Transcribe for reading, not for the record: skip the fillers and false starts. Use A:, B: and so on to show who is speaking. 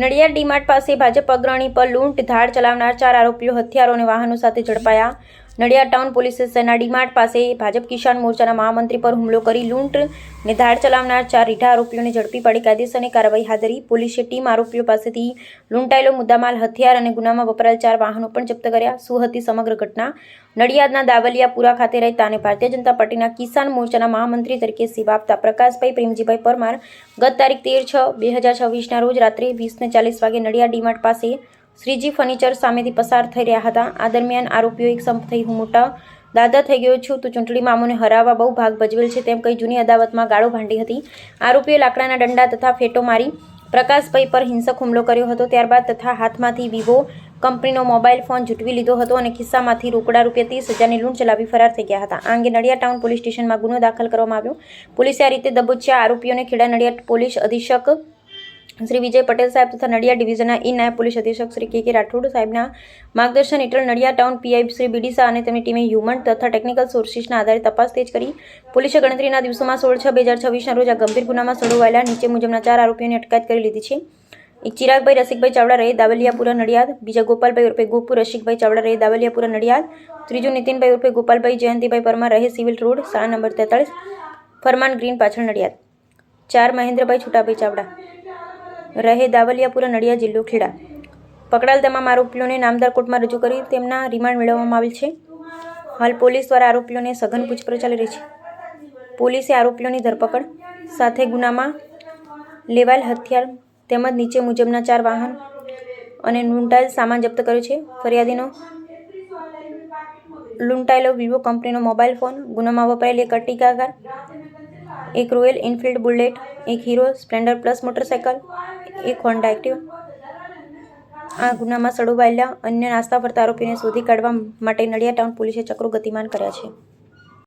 A: નડિયાદ ડીમાર્ટ પાસે ભાજપ અગ્રણી પર લૂંટ ધાડ ચલાવનાર 4 આરોપીઓ હથિયારો અને વાહનો સાથે ઝડપાયા. નડિયાદ ટાઉન પોલીસ સ્ટેશનના ડીમાર્ટ પાસે ભાજપ કિસાન મોરચાના મહામંત્રી પર હુમલો કરી લૂંટ ને ધાડ ચલાવનાર 4 રીઢા આરોપીઓને ઝડપી પાડી કાયદેસરની કાર્યવાહી હાથ ધરી. પોલીસે ટીમ આરોપીઓ પાસેથી લૂંટાયેલો મુદ્દામાલ, હથિયાર અને ગુનામાં વપરાયેલ 4 વાહનો પણ જપ્ત કર્યા. શું હતી સમગ્ર ઘટના? નડિયાદના દાવલિયાપુરા ખાતે રહેતા અને ભારતીય જનતા પાર્ટીના કિસાન મોરચાના મહામંત્રી તરીકે સેવા આપતા પ્રકાશભાઈ પ્રેમજીભાઈ પરમાર ગત તારીખ 13/6/2026ના રોજ રાત્રે 20:40 વાગે નડિયાદ ડીમાર્ટ પાસે શ્રીજી ફર્નિચર સામેથી પસાર થઈ રહ્યા હતા. આ દરમિયાન આરોપીઓ એક સંપ થઈ, હું મોટા દાદા થઈ ગયો છું, તો ચૂંટણીમાં અમોને હરાવવા બહુ ભાગ ભજવેલ છે તેમ કહી જૂની અદાવતમાં ગાળો ભાંડી હતી. આરોપીઓએ લાકડાના દંડા તથા ફેટો મારી પ્રકાશભાઈ પર હિંસક હુમલો કર્યો હતો. ત્યારબાદ તથા હાથમાંથી વિવો કંપનીનો મોબાઈલ ફોન ઝૂંટવી લીધો હતો અને ખિસ્સામાંથી રોકડા ₹30,000ની લૂંટ ચલાવી ફરાર થઈ ગયા હતા. આ અંગે નડિયાદ ટાઉન પોલીસ સ્ટેશનમાં ગુનો દાખલ કરવામાં આવ્યો. પોલીસે આ રીતે દબોચ્યા આરોપીઓને. ખેડા નડિયાદ પોલીસ અધિક્ષક શ્રી વિજય પટેલ સાહેબ તથા નડિયાદ ડિવિઝનના નાયબ પોલીસ અધિક્ષક શ્રી કે રાઠોડ સાહેબના માર્ગદર્શન હેઠળ નડિયાદ ટાઉન પીઆઈ શ્રી બીડી શાહ અને તેમની ટીમે હ્યુમન તથા ટેકનિકલ સોર્સિસના આધારે તપાસ તેજ કરી. પોલીસે ગણતરીના દિવસોમાં 16/6/2026ના રોજ આ ગંભીર ગુનામાં સંડોવાયેલા નીચે મુજબના 4 આરોપીઓની અટકાયત કરી લીધી છે. એક ચિરાગભાઈ રસિકભાઈ ચાવડા રહે દાવલિયાપુરા નડિયાદ, બીજા ગોપાલભાઈ ઉર્ફે ગોપુ રસિકભાઈ ચાવડા રહે દાવલિયાપુરા નડિયાદ, ત્રીજું નીતિનભાઈ ઉર્ફે ગોપાલભાઈ જયંતિભાઈ પરમાર રહે સિવિલ રોડ, શાળા નંબર 43, ફરમાન ગ્રીન પાછળ નડિયાદ. 4 મહેન્દ્રભાઈ છોટાભાઈ ચાવડા રહે દાવલિયાપુરા નડિયાદ, જિલ્લો ખેડા. પકડાયેલ તમામ આરોપીઓને નામદાર કોર્ટમાં રજૂ કરી તેમના રિમાન્ડ મેળવવામાં આવેલ છે. હાલ પોલીસ દ્વારા આરોપીઓને સઘન પૂછપરછ ચાલી રહી છે. પોલીસે આરોપીઓની ધરપકડ સાથે ગુનામાં લેવાયેલ હથિયાર તેમજ નીચે મુજબના 4 વાહન અને લૂંટાયેલ સામાન જપ્ત કર્યો છે. ફરિયાદીનો લૂંટાયેલો વિવો કંપનીનો મોબાઈલ ફોન, ગુનામાં વપરાયેલી એક અર્ટિગા કાર, એક રોયલ એનફિલ્ડ બુલેટ, એક હીરો સ્પ્લેન્ડર પ્લસ મોટરસાઇકલ, એક હોન્ડા એક્ટિવા. આ ગુનામાં સંડોવાયેલા અન્ય નાસ્તા ફરતા આરોપીઓને શોધી કાઢવા માટે નડિયાદ ટાઉન પોલીસે ચક્રો ગતિમાન કર્યા છે.